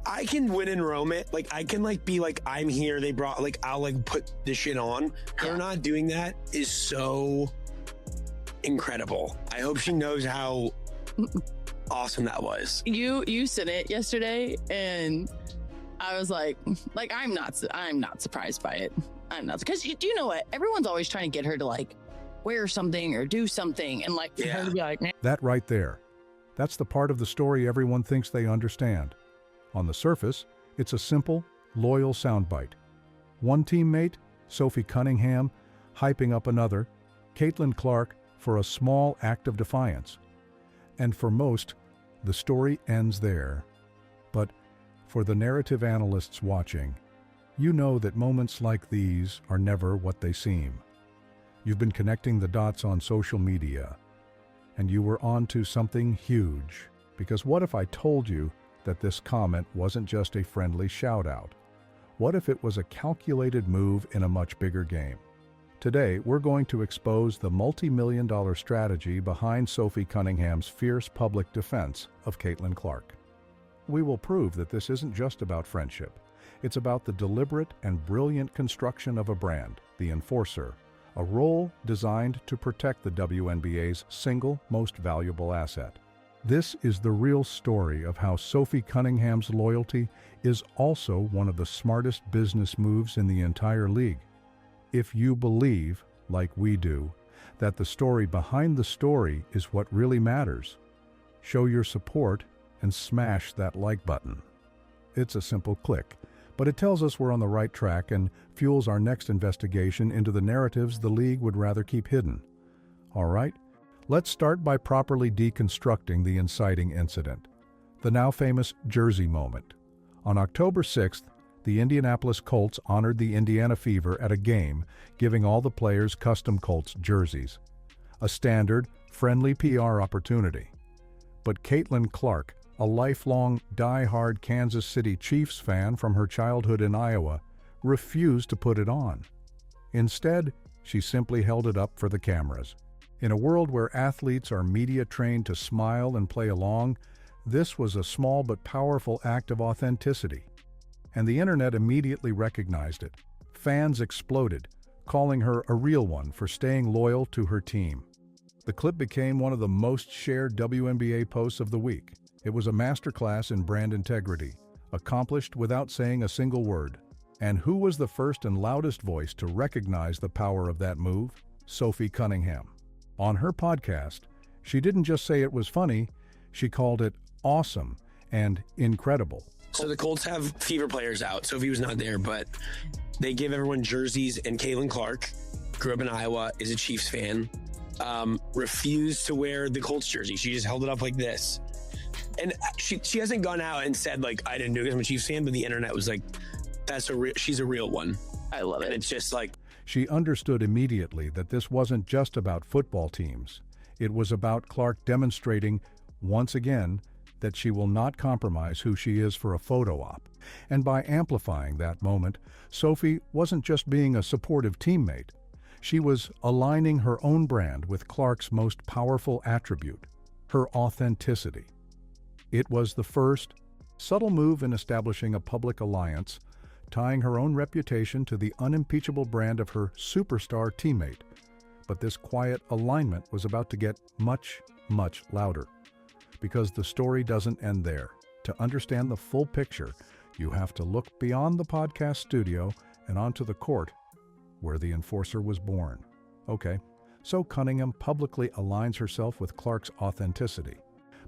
I can win in Rome. Like, I can like be like, I'm here. They brought, like, I'll like put this shit on. Her not doing that is so incredible. I hope she knows how awesome that was. You said it yesterday, and I was like I'm not surprised by it. I'm not, because do you know what? Everyone's always trying to get her to like wear something or do something, and like for her to be like, nah. That right there. That's the part of the story everyone thinks they understand. On the surface, it's a simple, loyal soundbite. One teammate, Sophie Cunningham, hyping up another, Caitlin Clark, for a small act of defiance. And for most, the story ends there. But for the narrative analysts watching, you know that moments like these are never what they seem. You've been connecting the dots on social media, and you were onto something huge. Because what if I told you that this comment wasn't just a friendly shout-out? What if it was a calculated move in a much bigger game? Today, we're going to expose the multi-million-dollar strategy behind Sophie Cunningham's fierce public defense of Caitlin Clark. We will prove that this isn't just about friendship. It's about the deliberate and brilliant construction of a brand, the enforcer, a role designed to protect the WNBA's single most valuable asset. This is the real story of how Sophie Cunningham's loyalty is also one of the smartest business moves in the entire league. If you believe, like we do, that the story behind the story is what really matters, show your support and smash that like button. It's a simple click, but it tells us we're on the right track and fuels our next investigation into the narratives the league would rather keep hidden. All right, let's start by properly deconstructing the inciting incident, the now famous Jersey moment. On October 6th, the Indianapolis Colts honored the Indiana Fever at a game, giving all the players custom Colts jerseys. A standard, friendly PR opportunity. But Caitlin Clark, a lifelong, die-hard Kansas City Chiefs fan from her childhood in Iowa, refused to put it on. Instead, she simply held it up for the cameras. In a world where athletes are media-trained to smile and play along, this was a small but powerful act of authenticity. And the internet immediately recognized it. Fans exploded, calling her a real one for staying loyal to her team. The clip became one of the most shared WNBA posts of the week. It was a masterclass in brand integrity, accomplished without saying a single word. And who was the first and loudest voice to recognize the power of that move? Sophie Cunningham. On her podcast, she didn't just say it was funny, she called it awesome and incredible. So the Colts have Fever players out. Sophie was not there, but they give everyone jerseys, and Caitlin Clark, grew up in Iowa, is a Chiefs fan, refused to wear the Colts jersey. She just held it up like this. And she hasn't gone out and said, like, I didn't do it because I'm a Chiefs fan, but the internet was like, she's a real one. I love it. And it's just like... She understood immediately that this wasn't just about football teams. It was about Clark demonstrating, once again, that she will not compromise who she is for a photo op. And by amplifying that moment, Sophie wasn't just being a supportive teammate. She was aligning her own brand with Clark's most powerful attribute, her authenticity. It was the first, subtle move in establishing a public alliance, tying her own reputation to the unimpeachable brand of her superstar teammate. But this quiet alignment was about to get much, much louder. Because the story doesn't end there. To understand the full picture, you have to look beyond the podcast studio and onto the court where the enforcer was born. Okay, so Cunningham publicly aligns herself with Clark's authenticity.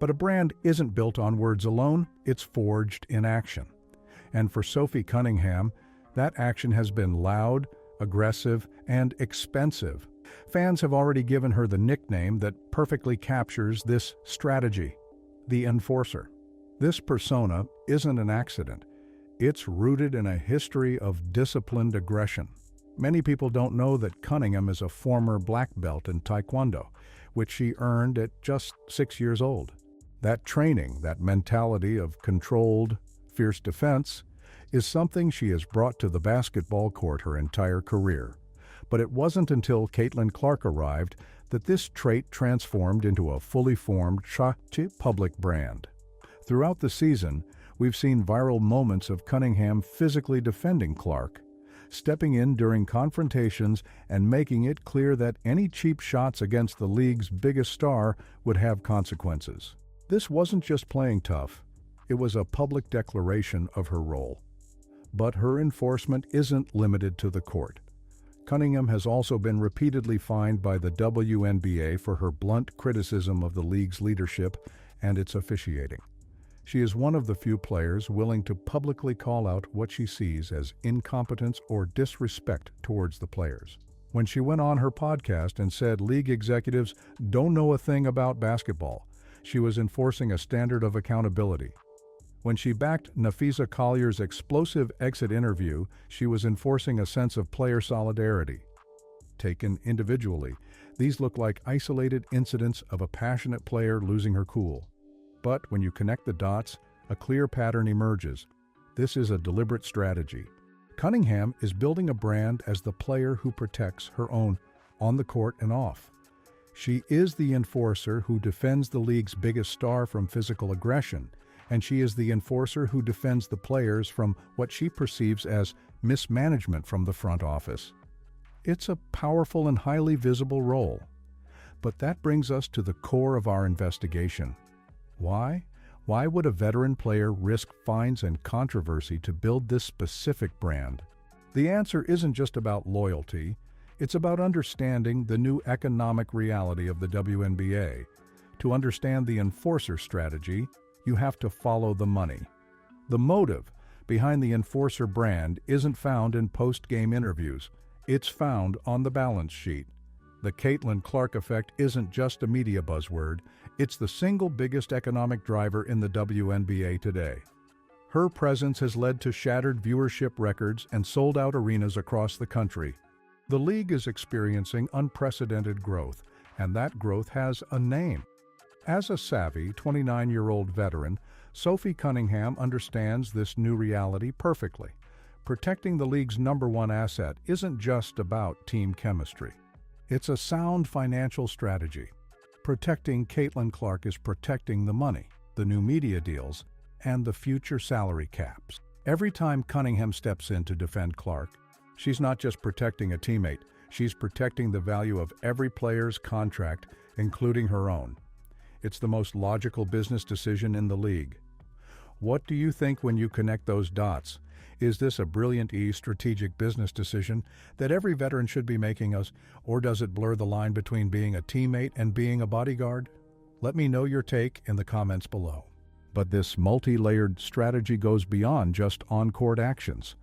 But a brand isn't built on words alone, it's forged in action. And for Sophie Cunningham, that action has been loud, aggressive, and expensive. Fans have already given her the nickname that perfectly captures this strategy, the enforcer. This persona isn't an accident. It's rooted in a history of disciplined aggression. Many people don't know that Cunningham is a former black belt in Taekwondo, which she earned at just 6 years old. That training, that mentality of controlled, fierce defense, is something she has brought to the basketball court her entire career. But it wasn't until Caitlin Clark arrived that this trait transformed into a fully formed public brand. Throughout the season, We've seen viral moments of Cunningham physically defending Clark, stepping in during confrontations and making it clear that any cheap shots against the league's biggest star would have consequences. This wasn't just playing tough, it was a public declaration of her role. But her enforcement isn't limited to the court. Cunningham has also been repeatedly fined by the WNBA for her blunt criticism of the league's leadership and its officiating. She is one of the few players willing to publicly call out what she sees as incompetence or disrespect towards the players. When she went on her podcast and said league executives don't know a thing about basketball, she was enforcing a standard of accountability. When she backed Nafisa Collier's explosive exit interview, she was enforcing a sense of player solidarity. Taken individually, these look like isolated incidents of a passionate player losing her cool. But when you connect the dots, a clear pattern emerges. This is a deliberate strategy. Cunningham is building a brand as the player who protects her own, on the court and off. She is the enforcer who defends the league's biggest star from physical aggression, and she is the enforcer who defends the players from what she perceives as mismanagement from the front office. It's a powerful and highly visible role. But that brings us to the core of our investigation. Why? Why would a veteran player risk fines and controversy to build this specific brand? The answer isn't just about loyalty, it's about understanding the new economic reality of the WNBA. To understand the enforcer strategy, you have to follow the money. The motive behind the enforcer brand isn't found in post-game interviews. It's found on the balance sheet. The Caitlin Clark effect isn't just a media buzzword. It's the single biggest economic driver in the WNBA today. Her presence has led to shattered viewership records and sold-out arenas across the country. The league is experiencing unprecedented growth, and that growth has a name. As a savvy 29-year-old veteran, Sophie Cunningham understands this new reality perfectly. Protecting the league's #1 asset isn't just about team chemistry. It's a sound financial strategy. Protecting Caitlin Clark is protecting the money, the new media deals, and the future salary caps. Every time Cunningham steps in to defend Clark, she's not just protecting a teammate, she's protecting the value of every player's contract, including her own. It's the most logical business decision in the league. What do you think when you connect those dots? Is this a brilliant strategic business decision that every veteran should be making, or does it blur the line between being a teammate and being a bodyguard? Let me know your take in the comments below. But this multi-layered strategy goes beyond just on-court actions.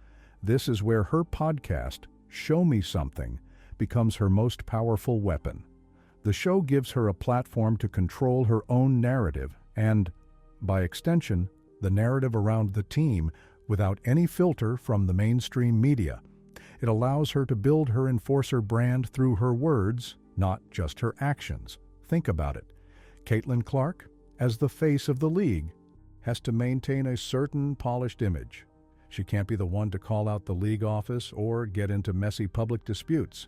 This is where her podcast, Show Me Something, becomes her most powerful weapon. The show gives her a platform to control her own narrative and, by extension, the narrative around the team without any filter from the mainstream media. It allows her to build her enforcer brand through her words, not just her actions. Think about it. Caitlin Clark, as the face of the league, has to maintain a certain polished image. She can't be the one to call out the league office or get into messy public disputes.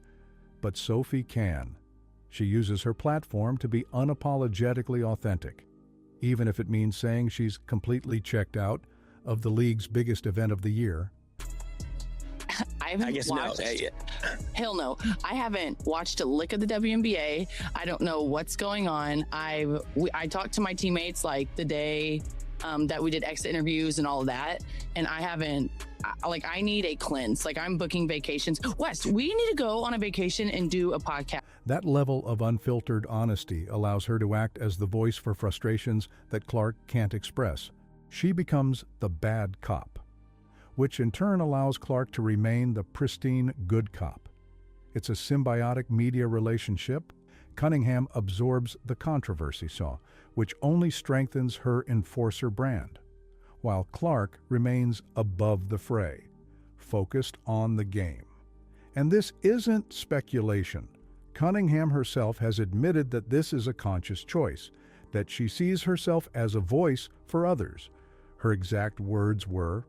But Sophie can. She uses her platform to be unapologetically authentic, even if it means saying she's completely checked out of the league's biggest event of the year. I haven't watched. No. Hell no. I haven't watched a lick of the WNBA. I don't know what's going on. I talked to my teammates like the day that we did exit interviews and all of that, and I haven't. I need a cleanse. I'm booking vacations. Wes, we need to go on a vacation and do a podcast. That level of unfiltered honesty allows her to act as the voice for frustrations that Clark can't express. She becomes the bad cop, which in turn allows Clark to remain the pristine good cop. It's a symbiotic media relationship. Cunningham absorbs the controversy which only strengthens her enforcer brand, while Clark remains above the fray, focused on the game. And this isn't speculation. Cunningham herself has admitted that this is a conscious choice, that she sees herself as a voice for others. Her exact words were,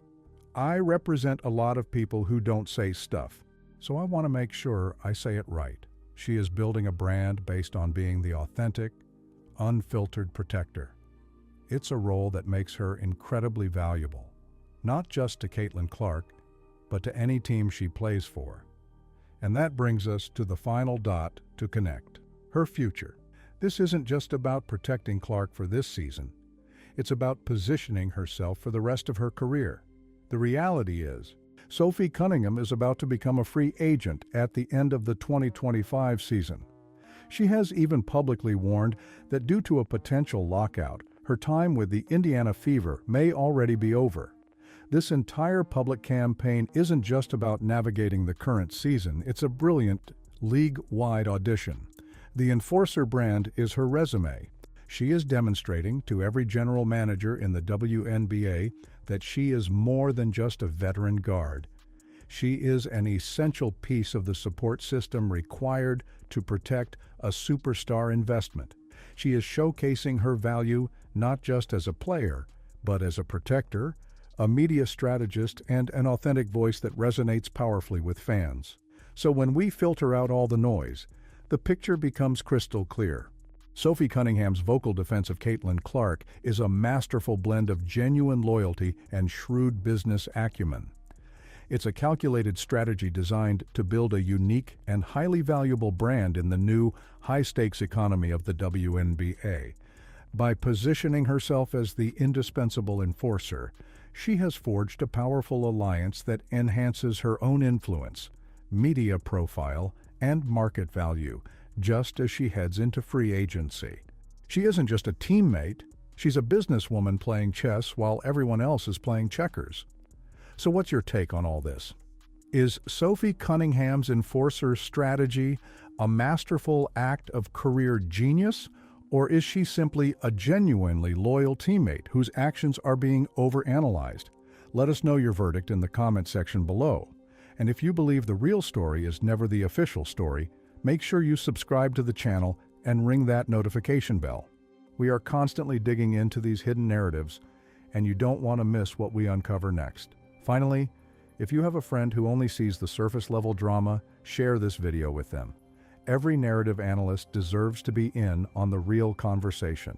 "I represent a lot of people who don't say stuff, so I want to make sure I say it right." She is building a brand based on being the authentic, unfiltered protector. It's a role that makes her incredibly valuable, not just to Caitlin Clark, but to any team she plays for. And that brings us to the final dot to connect: her future. This isn't just about protecting Clark for this season. It's about positioning herself for the rest of her career. The reality is, Sophie Cunningham is about to become a free agent at the end of the 2025 season. She has even publicly warned that due to a potential lockout, her time with the Indiana Fever may already be over. This entire public campaign isn't just about navigating the current season, it's a brilliant, league-wide audition. The Enforcer brand is her resume. She is demonstrating to every general manager in the WNBA that she is more than just a veteran guard. She is an essential piece of the support system required to protect a superstar investment. She is showcasing her value not just as a player, but as a protector, a media strategist, and an authentic voice that resonates powerfully with fans. So when we filter out all the noise, the picture becomes crystal clear. Sophie Cunningham's vocal defense of Caitlin Clark is a masterful blend of genuine loyalty and shrewd business acumen. It's a calculated strategy designed to build a unique and highly valuable brand in the new, high-stakes economy of the WNBA. By positioning herself as the indispensable enforcer, she has forged a powerful alliance that enhances her own influence, media profile, and market value, just as she heads into free agency. She isn't just a teammate, she's a businesswoman playing chess while everyone else is playing checkers. So what's your take on all this? Is Sophie Cunningham's enforcer strategy a masterful act of career genius, or is she simply a genuinely loyal teammate whose actions are being overanalyzed? Let us know your verdict in the comment section below. And if you believe the real story is never the official story, make sure you subscribe to the channel and ring that notification bell. We are constantly digging into these hidden narratives, and you don't want to miss what we uncover next. Finally, if you have a friend who only sees the surface-level drama, share this video with them. Every narrative analyst deserves to be in on the real conversation.